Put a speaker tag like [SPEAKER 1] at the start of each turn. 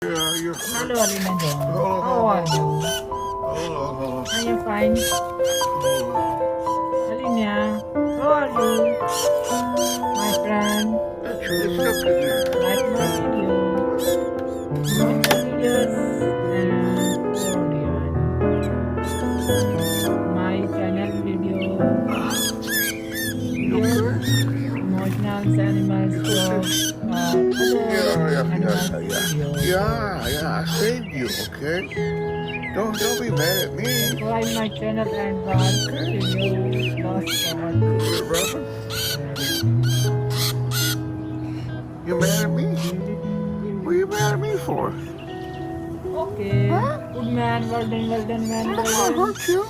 [SPEAKER 1] Yeah, you're
[SPEAKER 2] Hello, Alina John.
[SPEAKER 1] Hello,
[SPEAKER 2] How are you?
[SPEAKER 1] Hello.
[SPEAKER 2] Are you fine? Alina, how are you? My friend,
[SPEAKER 1] It's up to you.
[SPEAKER 2] like my video. Watch the videos and my channel video.
[SPEAKER 1] You okay?
[SPEAKER 2] Emotional animals talk other animals video.
[SPEAKER 1] Yeah, I saved you, okay? Don't be mad at me.
[SPEAKER 2] Subscribe my channel and watch video last part.
[SPEAKER 1] Robin, you mad at me? What are you mad at me for?
[SPEAKER 2] Okay.
[SPEAKER 1] Huh?
[SPEAKER 2] Good man, well done, man.
[SPEAKER 1] I'm
[SPEAKER 2] Well
[SPEAKER 1] not gonna
[SPEAKER 2] done.
[SPEAKER 1] hurt you.